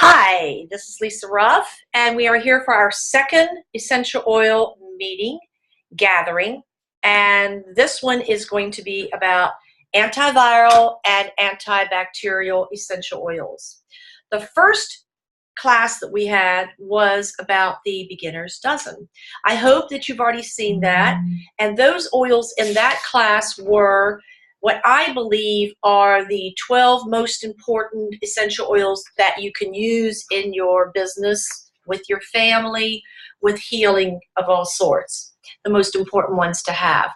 Hi, this is Lisa Ruff, and we are here for our second essential oil meeting gathering. And this one is going to be about antiviral and antibacterial essential oils. The first class that we had was about the beginner's dozen. I hope that you've already seen that. And those oils in that class were what I believe are the 12 most important essential oils that you can use in your business, with your family, with healing of all sorts. The most important ones to have.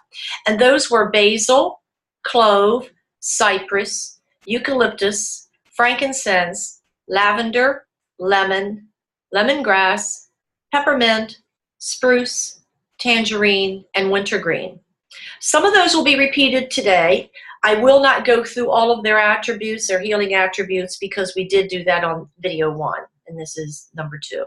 And those were basil, clove, cypress, eucalyptus, frankincense, lavender, lemon, lemongrass, peppermint, spruce, tangerine, and wintergreen. Some of those will be repeated today. I will not go through all of their attributes, their healing attributes, because we did do that on video 1, and this is number 2.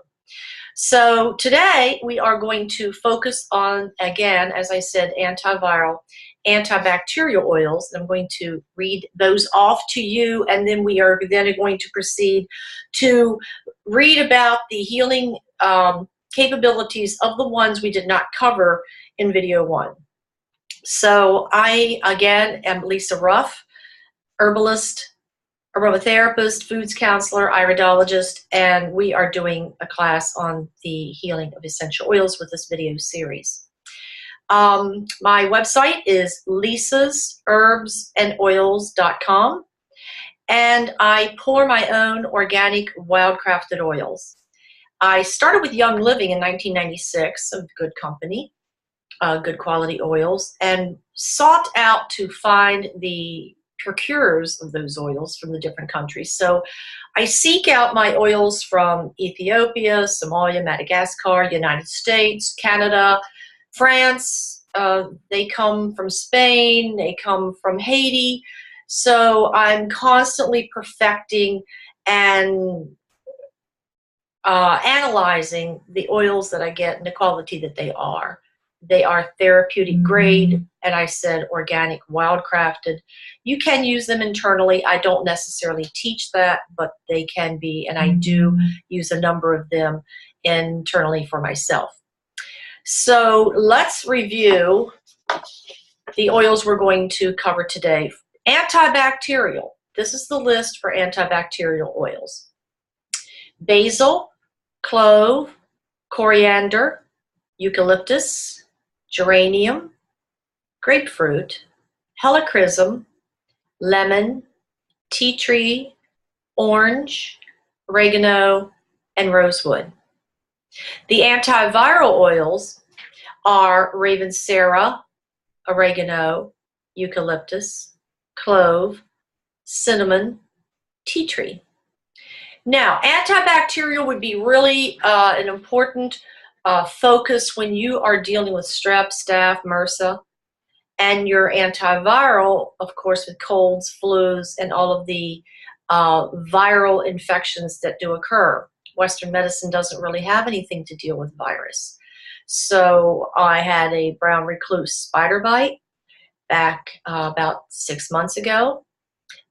So today we are going to focus on, again, as I said, antiviral, antibacterial oils. I'm going to read those off to you, and then we are then going to proceed to read about the healing capabilities of the ones we did not cover in video 1. So I, again, am Lisa Ruff, herbalist, aromatherapist, foods counselor, iridologist, and we are doing a class on the healing of essential oils with this video series. My website is lisasherbsandoils.com, and I pour my own organic wildcrafted oils. I started with Young Living in 1996, a good company. Good quality oils, and sought out to find the procurers of those oils from the different countries. So I seek out my oils from Ethiopia, Somalia, Madagascar, United States, Canada, France. They come from Spain, they come from Haiti. So I'm constantly perfecting and analyzing the oils that I get and the quality that they are. They are therapeutic grade, and I said organic, wildcrafted. You can use them internally. I don't necessarily teach that, but they can be, and I do use a number of them internally for myself. So let's review the oils we're going to cover today. Antibacterial. This is the list for antibacterial oils. Basil, clove, coriander, eucalyptus, geranium, grapefruit, helichrysum, lemon, tea tree, orange, oregano, and rosewood. The antiviral oils are Raven Sara, oregano, eucalyptus, clove, cinnamon, tea tree. Now, antibacterial would be really an important focus when you are dealing with strep, staph, MRSA, and your antiviral, of course, with colds, flus, and all of the viral infections that do occur. Western medicine doesn't really have anything to deal with virus. So I had a brown recluse spider bite back about 6 months ago,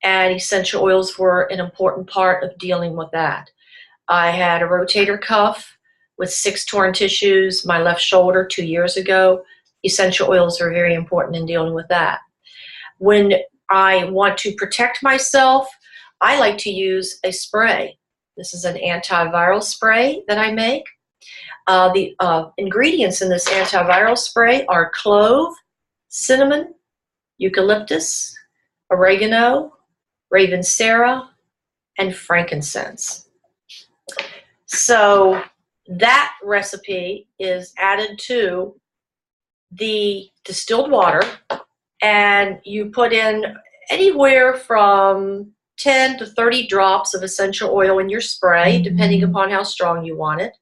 and essential oils were an important part of dealing with that. I had a rotator cuff with 6 torn tissues, my left shoulder 2 years ago. Essential oils are very important in dealing with that. When I want to protect myself, I like to use a spray. This is an antiviral spray that I make. The ingredients in this antiviral spray are clove, cinnamon, eucalyptus, oregano, Raven Sara, and frankincense. So that recipe is added to the distilled water, and you put in anywhere from 10 to 30 drops of essential oil in your spray, depending upon how strong you want it.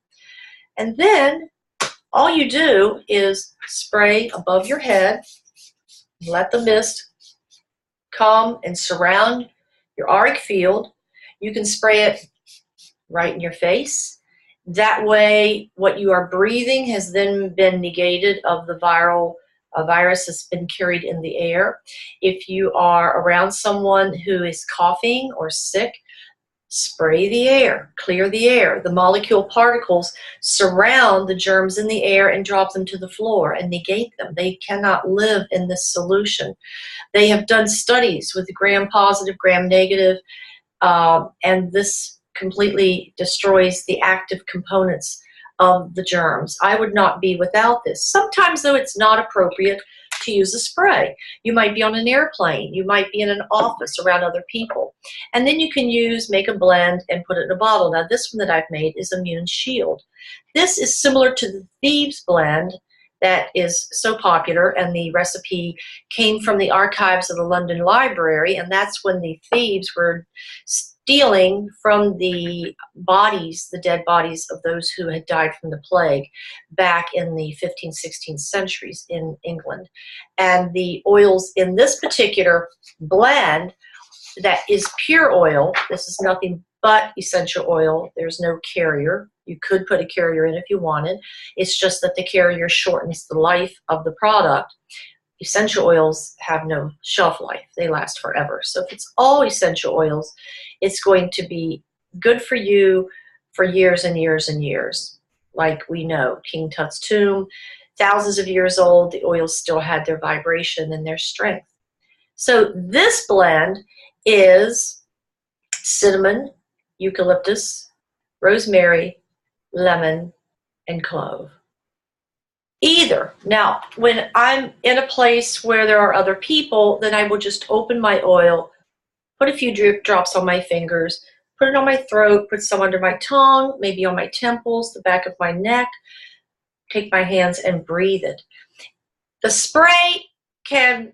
And then all you do is spray above your head, let the mist come and surround your auric field. You can spray it right in your face. That way, what you are breathing has then been negated of the virus that's been carried in the air. If you are around someone who is coughing or sick, spray the air, clear the air. The molecule particles surround the germs in the air and drop them to the floor and negate them. They cannot live in this solution. They have done studies with gram-positive, gram-negative, and this completely destroys the active components of the germs. I would not be without this. Sometimes, though, it's not appropriate to use a spray. You might be on an airplane. You might be in an office around other people. And then you can make a blend and put it in a bottle. Now, this one that I've made is Immune Shield. This is similar to the Thieves blend that is so popular, and the recipe came from the archives of the London Library, and that's when the thieves were stealing from the bodies, the dead bodies of those who had died from the plague back in the 15th, 16th centuries in England. And the oils in this particular blend that is pure oil, this is nothing but essential oil. There's no carrier. You could put a carrier in if you wanted. It's just that the carrier shortens the life of the product. Essential oils have no shelf life. They last forever. So if it's all essential oils, it's going to be good for you for years and years and years. Like we know, King Tut's tomb, thousands of years old, the oils still had their vibration and their strength. So this blend is cinnamon, eucalyptus, rosemary, lemon, and clove. Either. Now, when I'm in a place where there are other people, then I will just open my oil, put a few drops on my fingers, put it on my throat, put some under my tongue, maybe on my temples, the back of my neck, take my hands and breathe it. The spray can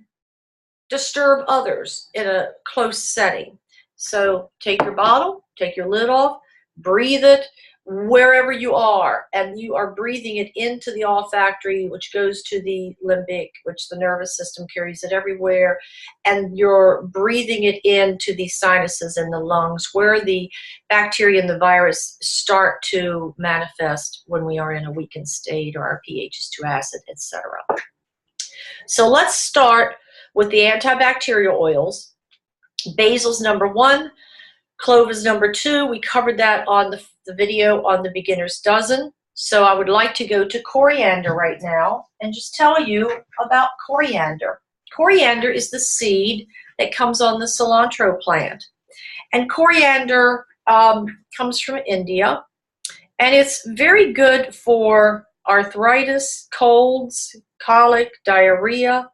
disturb others in a close setting. So take your bottle, take your lid off, breathe it wherever you are, and you are breathing it into the olfactory, which goes to the limbic, which the nervous system carries it everywhere, and you're breathing it into the sinuses and the lungs, where the bacteria and the virus start to manifest when we are in a weakened state or our pH is too acid, etc. So let's start with the antibacterial oils. Basil's number 1. Clove is number 2. We covered that on the video on the beginner's dozen. So I would like to go to coriander right now and just tell you about coriander. Coriander is the seed that comes on the cilantro plant. And coriander comes from India. And it's very good for arthritis, colds, colic, diarrhea,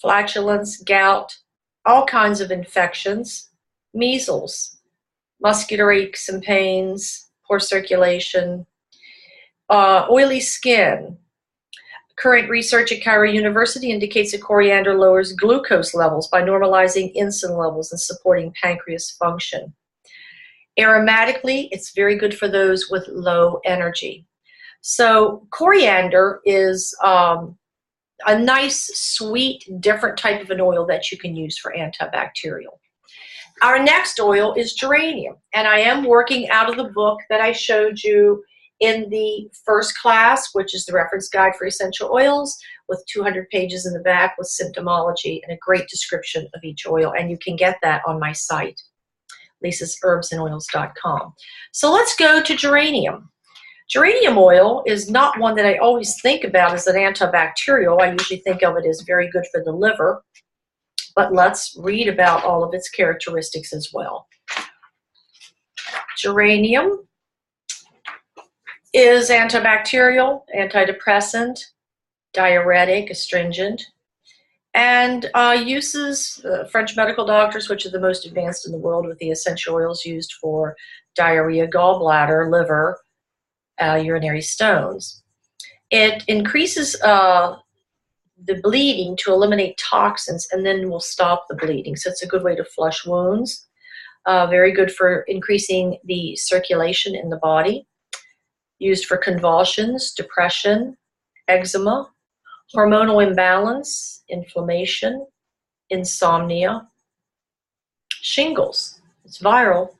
flatulence, gout, all kinds of infections, measles, muscular aches and pains, poor circulation, oily skin. Current research at Cairo University indicates that coriander lowers glucose levels by normalizing insulin levels and supporting pancreas function. Aromatically, it's very good for those with low energy. So coriander is a nice, sweet, different type of an oil that you can use for antibacterial. Our next oil is geranium, and I am working out of the book that I showed you in the first class, which is the reference guide for essential oils, with 200 pages in the back with symptomology and a great description of each oil, and you can get that on my site, lisasherbsandoils.com. So let's go to geranium. Geranium oil is not one that I always think about as an antibacterial. I usually think of it as very good for the liver, but let's read about all of its characteristics as well. Geranium is antibacterial, antidepressant, diuretic, astringent, and uses French medical doctors, which are the most advanced in the world with the essential oils used for diarrhea, gallbladder, liver, urinary stones. It increases the bleeding to eliminate toxins and then will stop the bleeding. So it's a good way to flush wounds. Very good for increasing the circulation in the body. Used for convulsions, depression, eczema, hormonal imbalance, inflammation, insomnia, shingles. It's viral.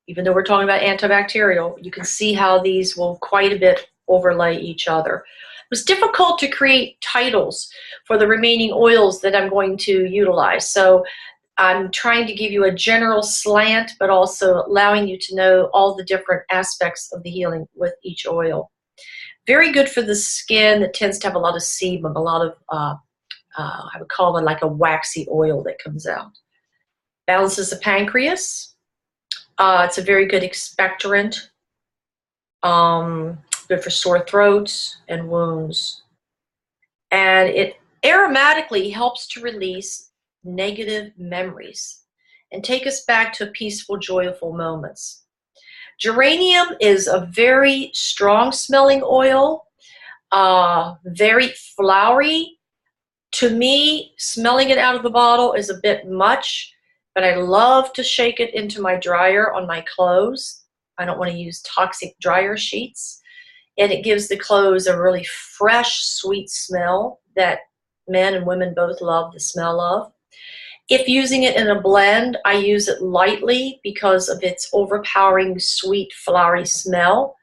Even though we're talking about antibacterial, you can see how these will quite a bit overlay each other. It was difficult to create titles for the remaining oils that I'm going to utilize. So I'm trying to give you a general slant, but also allowing you to know all the different aspects of the healing with each oil. Very good for the skin that tends to have a lot of sebum, a lot of, I would call it like a waxy oil that comes out. Balances the pancreas. It's a very good expectorant. Good for sore throats and wounds. And it aromatically helps to release negative memories and take us back to peaceful, joyful moments. Geranium is a very strong smelling oil, very flowery. To me, smelling it out of the bottle is a bit much, but I love to shake it into my dryer on my clothes. I don't want to use toxic dryer sheets. And it gives the clothes a really fresh, sweet smell that men and women both love the smell of. If using it in a blend, I use it lightly because of its overpowering, sweet, flowery smell.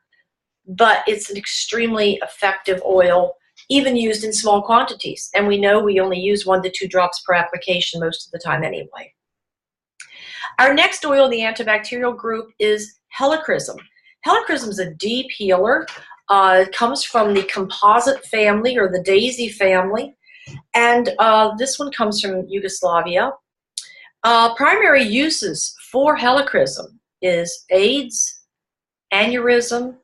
But it's an extremely effective oil, even used in small quantities. And we know we only use 1 to 2 drops per application most of the time anyway. Our next oil in the antibacterial group is Helichrysum. Helichrysum is a deep healer. It comes from the composite family or the daisy family. And this one comes from Yugoslavia. Primary uses for Helichrysum is AIDS, aneurysm.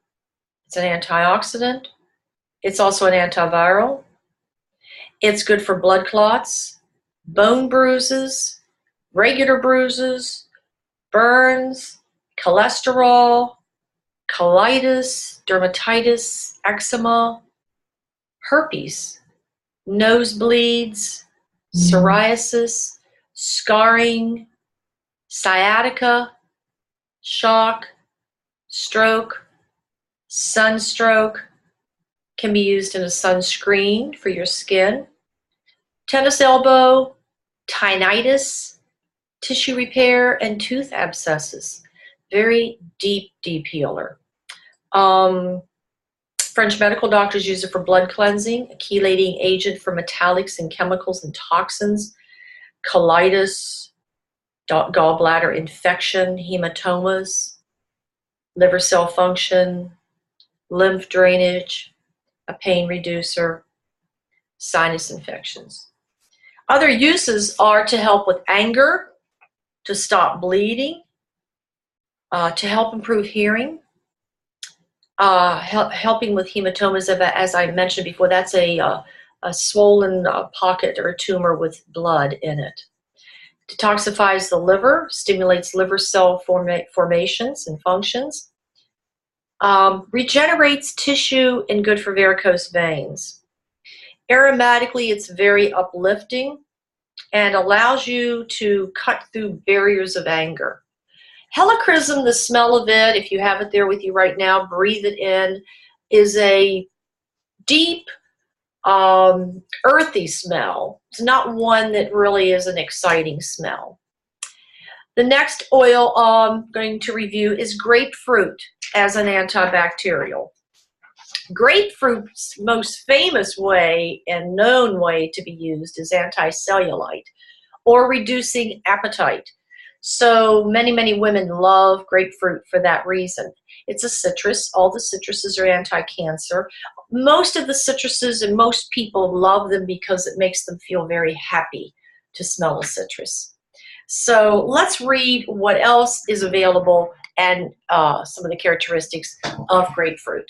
It's an antioxidant. It's also an antiviral. It's good for blood clots, bone bruises, regular bruises, burns, cholesterol, colitis, dermatitis, eczema, herpes, nosebleeds, psoriasis, scarring, sciatica, shock, stroke, sunstroke. Can be used in a sunscreen for your skin. Tennis elbow, tinnitus, tissue repair, and tooth abscesses. Very deep, deep healer. French medical doctors use it for blood cleansing, a chelating agent for metallics and chemicals and toxins, colitis, gallbladder infection, hematomas, liver cell function, lymph drainage, a pain reducer, sinus infections. Other uses are to help with anger, to stop bleeding, to help improve hearing, helping with hematomas, as I mentioned before. That's a swollen pocket or a tumor with blood in it. Detoxifies the liver, stimulates liver cell formations and functions. Regenerates tissue and good for varicose veins. Aromatically, it's very uplifting and allows you to cut through barriers of anger. Helichrysum, the smell of it, if you have it there with you right now, breathe it in, is a deep, earthy smell. It's not one that really is an exciting smell. The next oil I'm going to review is grapefruit as an antibacterial. Grapefruit's most famous way and known way to be used is anti-cellulite or reducing appetite. So many, many women love grapefruit for that reason. It's a citrus. All the citruses are anti-cancer. Most of the citruses and most people love them because it makes them feel very happy to smell a citrus. So let's read what else is available and some of the characteristics of grapefruit.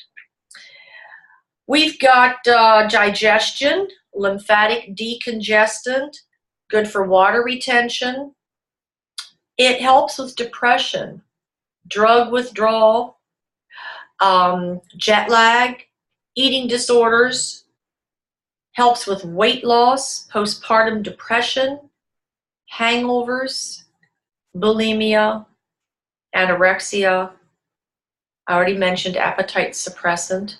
We've got digestion, lymphatic decongestant, good for water retention. It helps with depression, drug withdrawal, jet lag, eating disorders, helps with weight loss, postpartum depression, hangovers, bulimia, anorexia. I already mentioned appetite suppressant.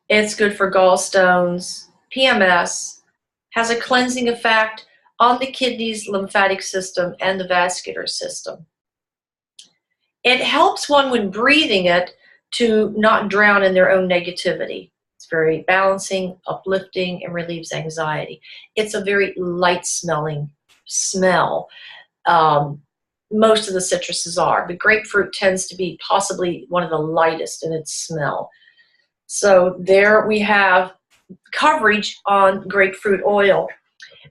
It's good for gallstones, PMS, has a cleansing effect on the kidneys, lymphatic system, and the vascular system. It helps one when breathing it to not drown in their own negativity. It's very balancing, uplifting, and relieves anxiety. It's a very light-smelling smell. Most of the citruses are, but grapefruit tends to be possibly one of the lightest in its smell. So there we have coverage on grapefruit oil.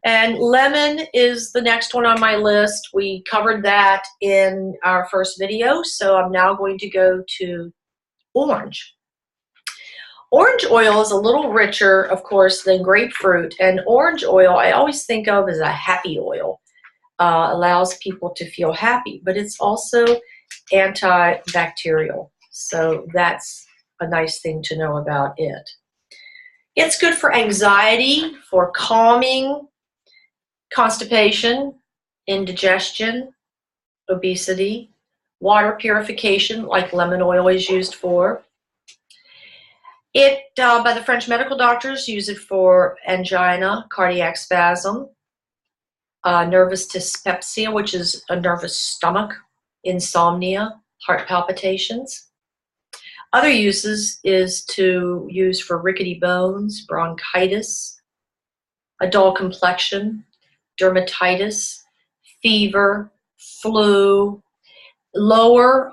And lemon is the next one on my list. We covered that in our first video, so I'm now going to go to orange. Orange oil is a little richer, of course, than grapefruit, and orange oil I always think of as a happy oil. Allows people to feel happy, but it's also antibacterial, so that's a nice thing to know about it. It's good for anxiety, for calming, constipation, indigestion, obesity, water purification, like lemon oil is used for. It, by the French medical doctors, use it for angina, cardiac spasm, nervous dyspepsia, which is a nervous stomach, insomnia, heart palpitations. Other uses is to use for rickety bones, bronchitis, a dull complexion, dermatitis, fever, flu, lower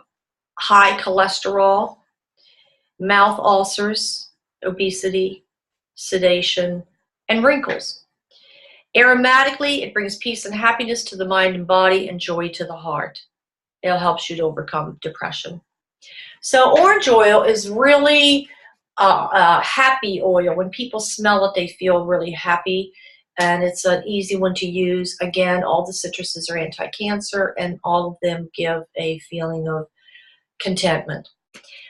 high cholesterol, mouth ulcers, obesity, sedation, and wrinkles. Aromatically, it brings peace and happiness to the mind and body and joy to the heart. It helps you to overcome depression. So orange oil is really a happy oil. When people smell it, they feel really happy, and it's an easy one to use. Again, all the citruses are anti-cancer, and all of them give a feeling of contentment.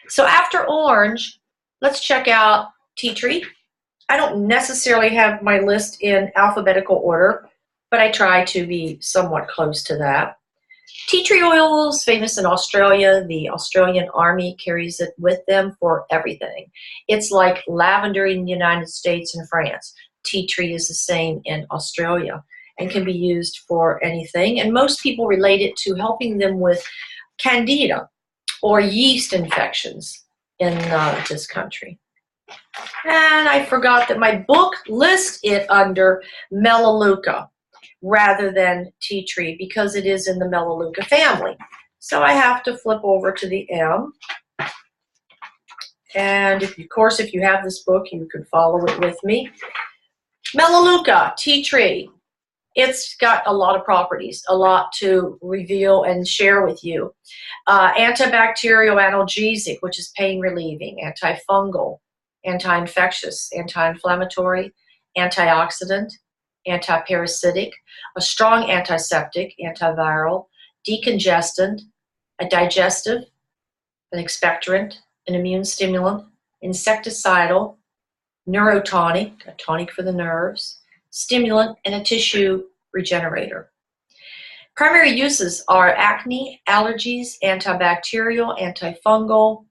So after orange, let's check out tea tree. I don't necessarily have my list in alphabetical order, but I try to be somewhat close to that. Tea tree oil is famous in Australia. The Australian Army carries it with them for everything. It's like lavender in the United States and France. Tea tree is the same in Australia and can be used for anything. And most people relate it to helping them with candida or yeast infections in this country. And I forgot that my book lists it under Melaleuca rather than tea tree because it is in the Melaleuca family. So I have to flip over to the M. And of course, if you have this book, you can follow it with me. Melaleuca, tea tree. It's got a lot of properties, a lot to reveal and share with you. Antibacterial analgesic, which is pain relieving, antifungal, anti-infectious, anti-inflammatory, antioxidant, antiparasitic, a strong antiseptic, antiviral, decongestant, a digestive, an expectorant, an immune stimulant, insecticidal, neurotonic, a tonic for the nerves, stimulant, and a tissue regenerator. Primary uses are acne, allergies, antibacterial, antifungal,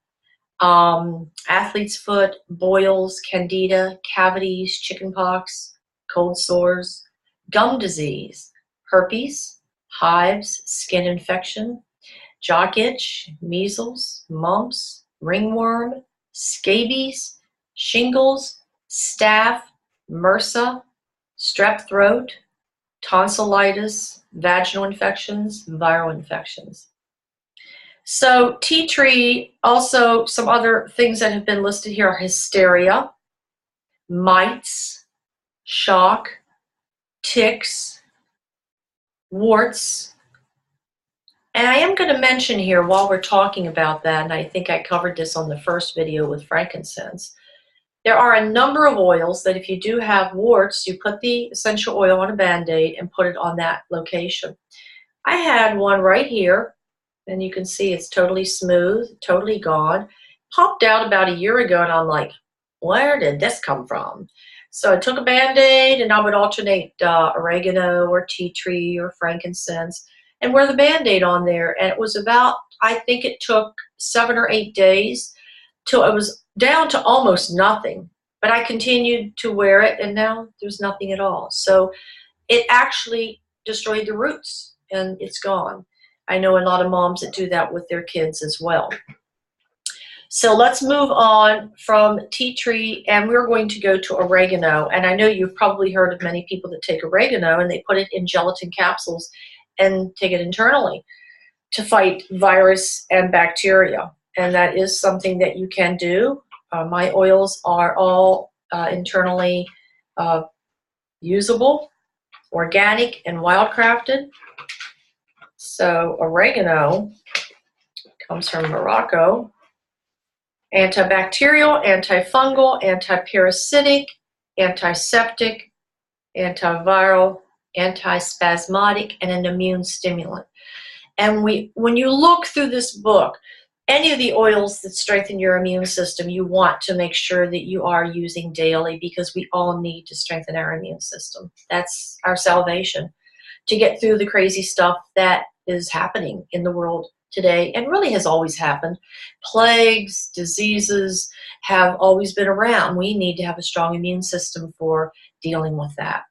athlete's foot, boils, candida, cavities, chickenpox, cold sores, gum disease, herpes, hives, skin infection, jock itch, measles, mumps, ringworm, scabies, shingles, staph, MRSA, strep throat, tonsillitis, vaginal infections, viral infections. So tea tree, also some other things that have been listed here are hysteria, mites, shock, ticks, warts. And I am going to mention here while we're talking about that, and I think I covered this on the first video with frankincense, there are a number of oils that if you do have warts, you put the essential oil on a Band-Aid and put it on that location. I had one right here, and you can see it's totally smooth, totally gone. Popped out about a year ago, and I'm like, where did this come from? So I took a Band-Aid, and I would alternate oregano or tea tree or frankincense and wear the Band-Aid on there. And it was about, I think it took 7 or 8 days till it was down to almost nothing. But I continued to wear it, and now there's nothing at all. So it actually destroyed the roots, and it's gone. I know a lot of moms that do that with their kids as well. So let's move on from tea tree, and we're going to go to oregano. And I know you've probably heard of many people that take oregano and they put it in gelatin capsules and take it internally to fight virus and bacteria. And that is something that you can do. My oils are all internally usable, organic, and wildcrafted. So oregano comes from Morocco. Antibacterial, antifungal, antiparasitic, antiseptic, antiviral, antispasmodic, and an immune stimulant. And when you look through this book, any of the oils that strengthen your immune system, you want to make sure that you are using daily, because we all need to strengthen our immune system. That's our salvation, to get through the crazy stuff that is happening in the world today and really has always happened. Plagues, diseases have always been around. We need to have a strong immune system for dealing with that.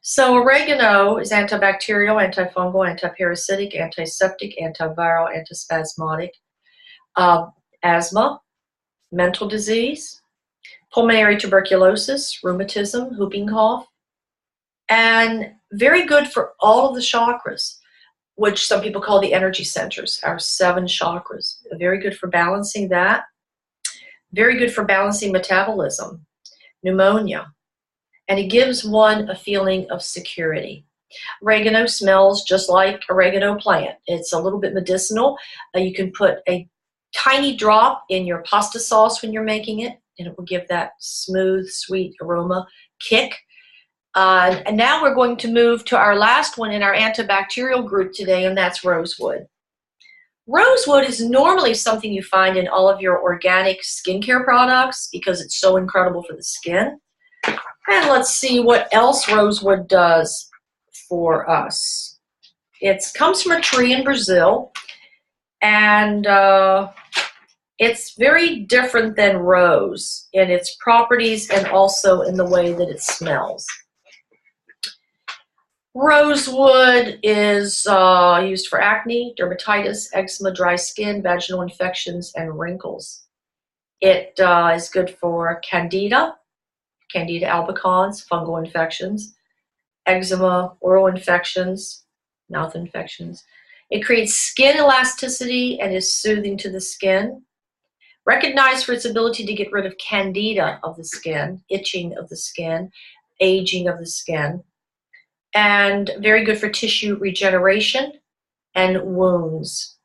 So oregano is antibacterial, antifungal, antiparasitic, antiseptic, antiviral, antispasmodic. Asthma, mental disease, pulmonary tuberculosis, rheumatism, whooping cough, and very good for all of the chakras, which some people call the energy centers, our 7 chakras. Very good for balancing that. Very good for balancing metabolism, pneumonia. And it gives one a feeling of security. Oregano smells just like oregano plant. It's a little bit medicinal. You can put a tiny drop in your pasta sauce when you're making it, and it will give that smooth, sweet aroma kick. And now we're going to move to our last one in our antibacterial group today, and that's rosewood. Rosewood is normally something you find in all of your organic skincare products because it's so incredible for the skin. And let's see what else rosewood does for us. It comes from a tree in Brazil, and it's very different than rose in its properties and also in the way that it smells. Rosewood is used for acne, dermatitis, eczema, dry skin, vaginal infections, and wrinkles. It is good for candida albicans, fungal infections, eczema, oral infections, mouth infections. It creates skin elasticity and is soothing to the skin. Recognized for its ability to get rid of candida of the skin, itching of the skin, aging of the skin, and very good for tissue regeneration and wounds.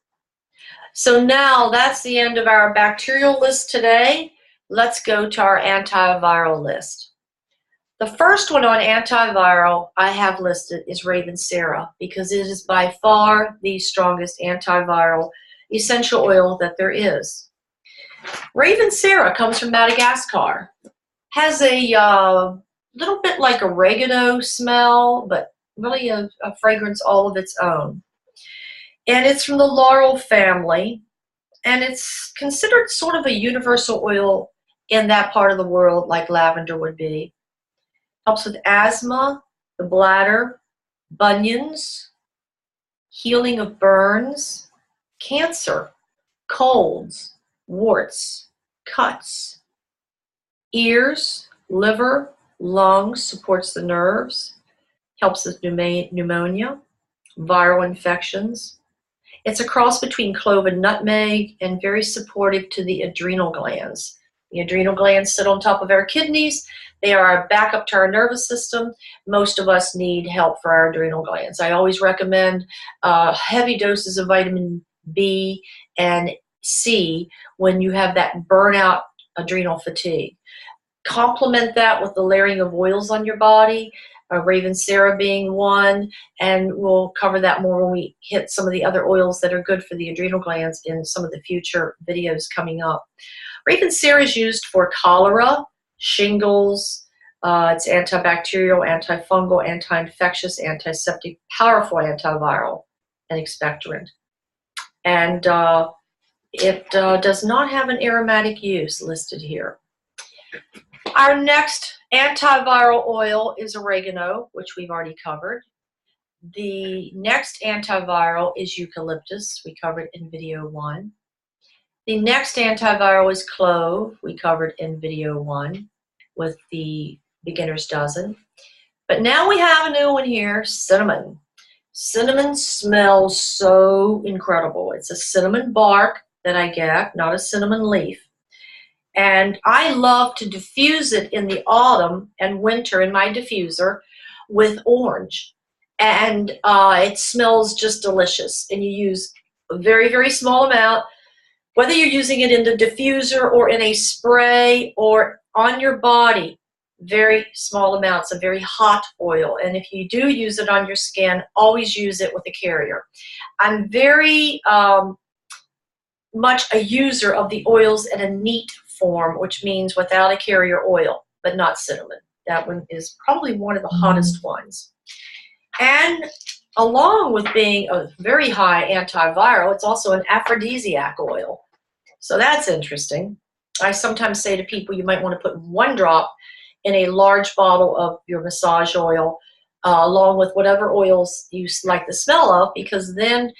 So now that's the end of our bacterial list today. Let's go to our antiviral list. The first one on antiviral I have listed is Raven Sara, because it is by far the strongest antiviral essential oil that there is. Raven Sara comes from Madagascar. Has a little bit like oregano smell, but really a fragrance all of its own. And it's from the laurel family, and it's considered sort of a universal oil in that part of the world, like lavender would be. Helps with asthma, the bladder, bunions, healing of burns, cancer, colds, warts, cuts, ears, liver, lungs, supports the nerves, helps with pneumonia, viral infections. It's a cross between clove and nutmeg and very supportive to the adrenal glands. The adrenal glands sit on top of our kidneys. They are our backup to our nervous system. Most of us need help for our adrenal glands. I always recommend heavy doses of vitamin B and C when you have that burnout adrenal fatigue. Complement that with the layering of oils on your body, Raven Sara being one, and we'll cover that more when we hit some of the other oils that are good for the adrenal glands in some of the future videos coming up. Raven Sara is used for cholera, shingles. It's antibacterial, antifungal, anti-infectious, antiseptic, powerful antiviral, and expectorant. And it does not have an aromatic use listed here. Our next antiviral oil is oregano, which we've already covered. The next antiviral is eucalyptus. We covered in video 1. The next antiviral is Clove. We covered in video 1 with the beginner's dozen. But now we have a new one here, cinnamon. Cinnamon smells so incredible. It's a cinnamon bark that I get, not a cinnamon leaf. And I love to diffuse it in the autumn and winter in my diffuser with orange. And it smells just delicious. And you use a very, very small amount, whether you're using it in the diffuser or in a spray or on your body, very small amounts of very hot oil. And if you do use it on your skin, always use it with a carrier. I'm very much a user of the oils in a neat form, which means without a carrier oil, but not cinnamon. That one is probably one of the hottest ones. And along with being a very high antiviral, it's also an aphrodisiac oil. So that's interesting. I sometimes say to people, you might want to put 1 drop in a large bottle of your massage oil, along with whatever oils you like the smell of, because then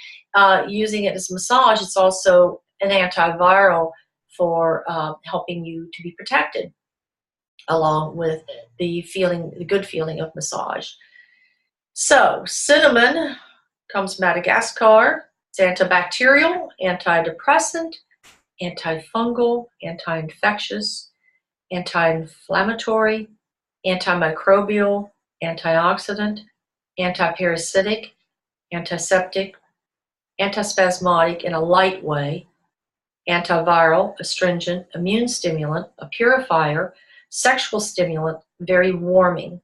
using it as massage, it's also an antiviral for helping you to be protected, along with the feeling, the good feeling of massage. So cinnamon comes from Madagascar. It's antibacterial, antidepressant, antifungal, anti-infectious, anti-inflammatory, antimicrobial, antioxidant, antiparasitic, antiseptic, antispasmodic in a light way, antiviral, astringent, immune stimulant, a purifier, sexual stimulant, very warming.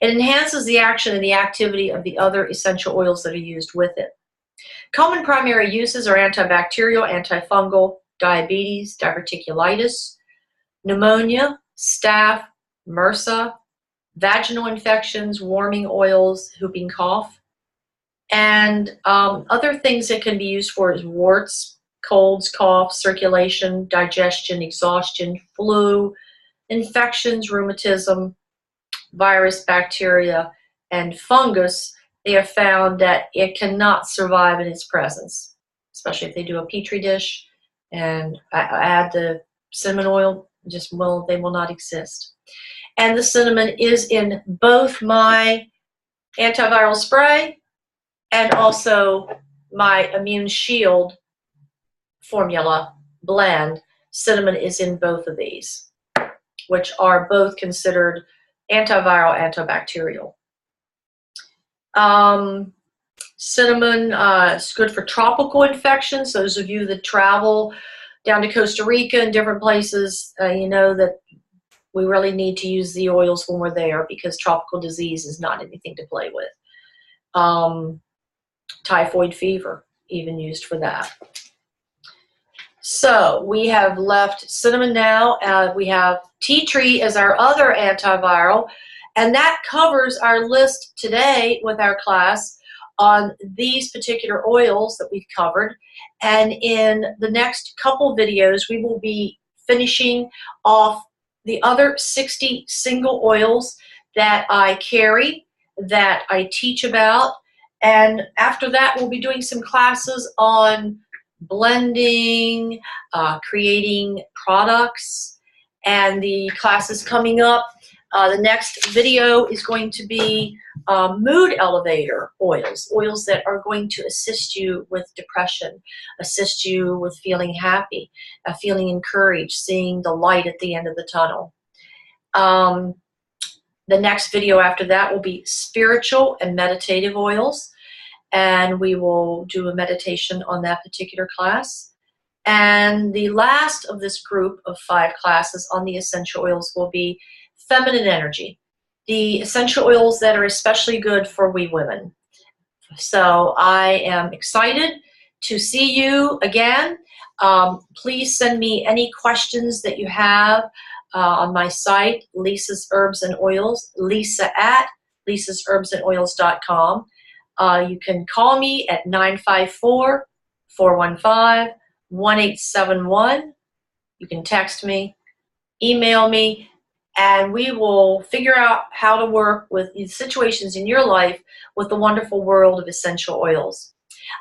It enhances the action and the activity of the other essential oils that are used with it. Common primary uses are antibacterial, antifungal, diabetes, diverticulitis, pneumonia, staph, MRSA, vaginal infections, warming oils, whooping cough, and other things that can be used for is warts, colds, cough, circulation, digestion, exhaustion, flu, infections, rheumatism, virus, bacteria, and fungus. They have found that it cannot survive in its presence, especially if they do a petri dish and add the cinnamon oil, they will not exist. And the cinnamon is in both my antiviral spray and also my immune shield formula blend. Cinnamon is in both of these, which are both considered antiviral, antibacterial. Cinnamon is good for tropical infections. Those of you that travel down to Costa Rica and different places, you know that we really need to use the oils when we're there, because tropical disease is not anything to play with. Typhoid fever, even used for that. So we have left cinnamon now. We have tea tree as our other antiviral, and that covers our list today with our class on these particular oils that we've covered. And in the next couple videos, we will be finishing off the other 60 single oils that I carry, that I teach about. And after that, we'll be doing some classes on blending, creating products, and the classes coming up. The next video is going to be mood elevator oils, oils that are going to assist you with depression, assist you with feeling happy, feeling encouraged, seeing the light at the end of the tunnel. The next video after that will be spiritual and meditative oils, and we will do a meditation on that particular class. And the last of this group of 5 classes on the essential oils will be feminine energy, the essential oils that are especially good for we women. So I am excited to see you again. Please send me any questions that you have on my site, Lisa's Herbs and Oils, lisa@lisasherbsandoils.com. You can call me at 954-415-1871. You can text me, email me, and we will figure out how to work with these situations in your life with the wonderful world of essential oils.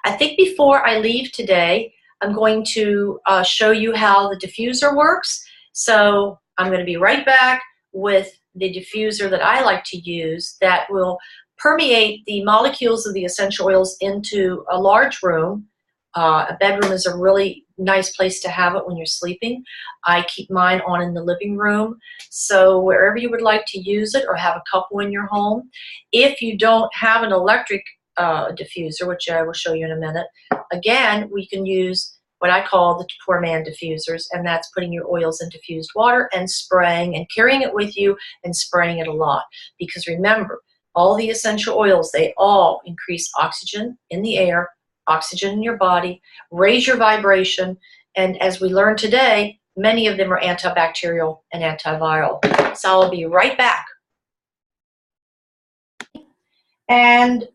I think before I leave today, I'm going to show you how the diffuser works. So I'm going to be right back with the diffuser that I like to use that will permeate the molecules of the essential oils into a large room. A bedroom is a really nice place to have it when you're sleeping. I keep mine on in the living room. So wherever you would like to use it or have a couple in your home. If you don't have an electric diffuser, which I will show you in a minute, again, we can use what I call the poor man diffusers, and that's putting your oils in diffused water and spraying and carrying it with you and spraying it a lot. Because remember, all the essential oils, they all increase oxygen in the air, oxygen in your body, raise your vibration, and as we learned today, many of them are antibacterial and antiviral. So I'll be right back. And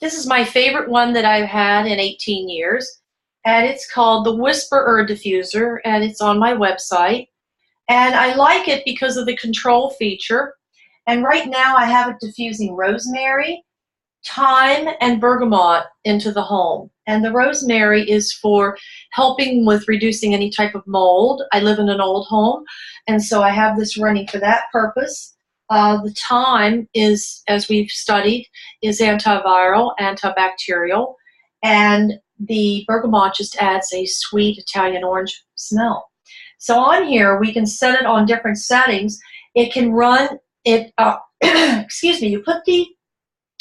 this is my favorite one that I've had in 18 years, and it's called the Whisperer Diffuser, and it's on my website. And I like it because of the control feature. And right now I have it diffusing rosemary, thyme, and bergamot into the home. And the rosemary is for helping with reducing any type of mold. I live in an old home, and so I have this running for that purpose. The thyme is, as we've studied, is antiviral, antibacterial, and the bergamot just adds a sweet Italian orange smell. So on here, we can set it on different settings. It can run, excuse me, you put the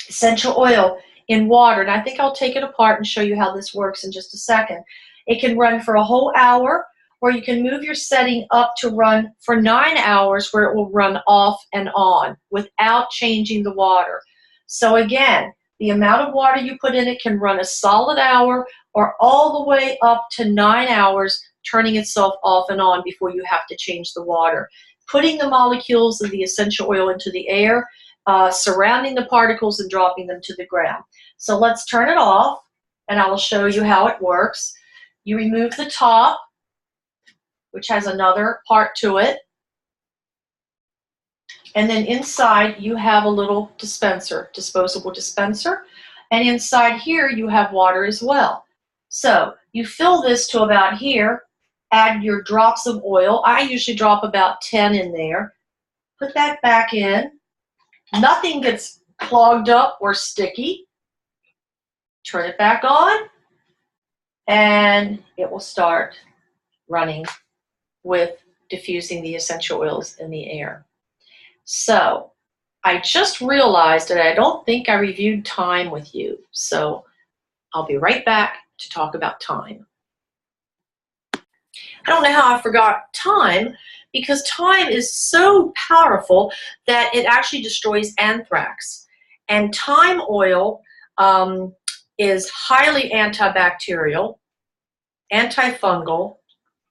essential oil in water, and I think I'll take it apart and show you how this works in just a second. It can run for a whole hour, or you can move your setting up to run for 9 hours where it will run off and on without changing the water. So again, the amount of water you put in it can run a solid hour or all the way up to 9 hours, turning itself off and on before you have to change the water. Putting the molecules of the essential oil into the air, surrounding the particles and dropping them to the ground. So let's turn it off, and I will show you how it works. You remove the top, which has another part to it, and then inside you have a little dispenser, disposable dispenser, and inside here you have water as well. So you fill this to about here, add your drops of oil. I usually drop about 10 in there. Put that back in. Nothing gets clogged up or sticky. Turn it back on, and it will start running with diffusing the essential oils in the air. So I just realized that I don't think I reviewed thyme with you, so I'll be right back to talk about thyme. I don't know how I forgot thyme, because thyme is so powerful that it actually destroys anthrax. And thyme oil is highly antibacterial, antifungal,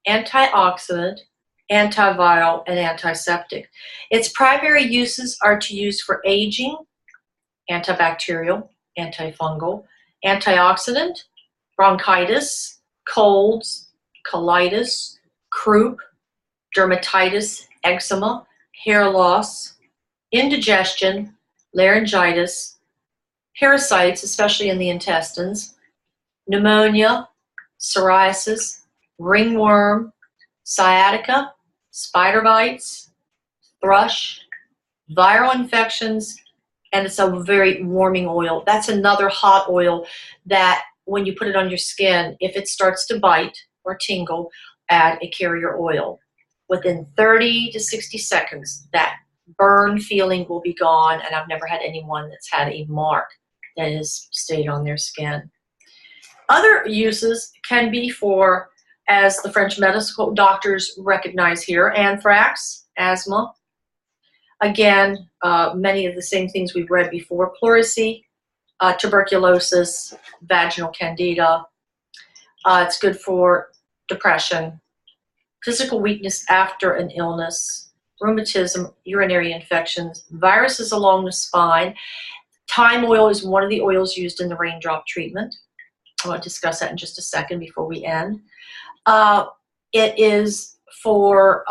antioxidant, antiviral, and antiseptic. Its primary uses are to use for aging, antibacterial, antifungal, antioxidant, bronchitis, colds, colitis, croup, dermatitis, eczema, hair loss, indigestion, laryngitis, parasites, especially in the intestines, pneumonia, psoriasis, ringworm, sciatica, spider bites, thrush, viral infections, and it's a very warming oil. That's another hot oil that when you put it on your skin, if it starts to bite or tingle, add a carrier oil. Within 30 to 60 seconds, that burn feeling will be gone, and I've never had anyone that's had a mark that has stayed on their skin. Other uses can be for, as the French medical doctors recognize here, anthrax, asthma. Again, many of the same things we've read before, pleurisy, tuberculosis, vaginal candida. It's good for depression, physical weakness after an illness, rheumatism, urinary infections, viruses along the spine. Thyme oil is one of the oils used in the raindrop treatment. I want to discuss that in just a second before we end. It is for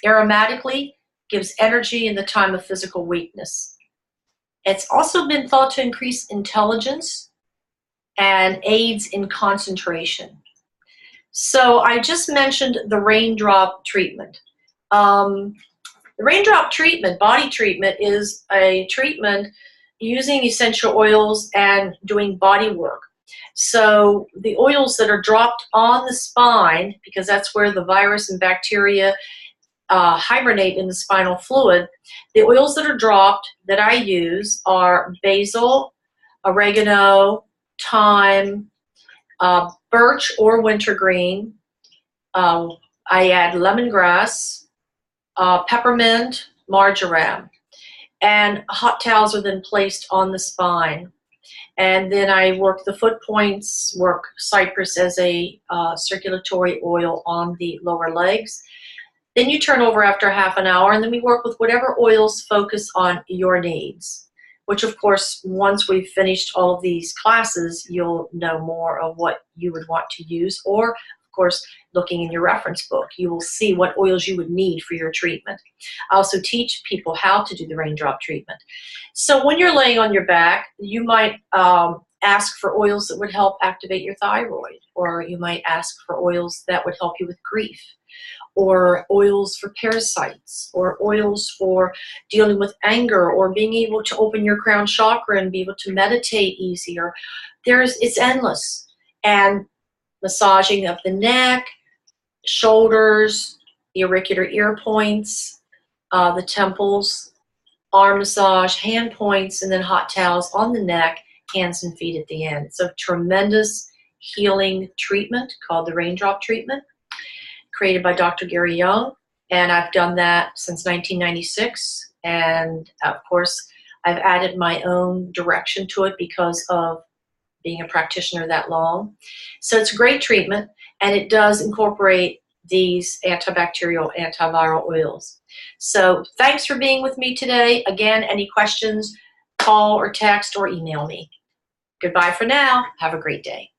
aromatically, gives energy in the time of physical weakness. It's also been thought to increase intelligence and aids in concentration. So I just mentioned the raindrop treatment. The raindrop treatment, body treatment, is a treatment using essential oils and doing body work. So the oils that are dropped on the spine, because that's where the virus and bacteria hibernate in the spinal fluid, the oils that are dropped that I use are basil, oregano, thyme, birch or wintergreen. I add lemongrass, peppermint, marjoram, and hot towels are then placed on the spine. And then I work the foot points, work cypress as a circulatory oil on the lower legs. Then you turn over after half an hour, and then we work with whatever oils focus on your needs, which of course, once we've finished all of these classes, you'll know more of what you would want to use, or of course, looking in your reference book, you will see what oils you would need for your treatment. I also teach people how to do the raindrop treatment. So when you're laying on your back, you might ask for oils that would help activate your thyroid, or you might ask for oils that would help you with grief, or oils for parasites, or oils for dealing with anger, or being able to open your crown chakra and be able to meditate easier. It's endless. And massaging of the neck, shoulders, the auricular ear points, the temples, arm massage, hand points, and then hot towels on the neck, hands and feet at the end. It's a tremendous healing treatment called the raindrop treatment, created by Dr. Gary Young, and I've done that since 1996. And of course, I've added my own direction to it because of being a practitioner that long. So it's a great treatment, and it does incorporate these antibacterial, antiviral oils. So thanks for being with me today. Again, any questions, call or text or email me. Goodbye for now. Have a great day.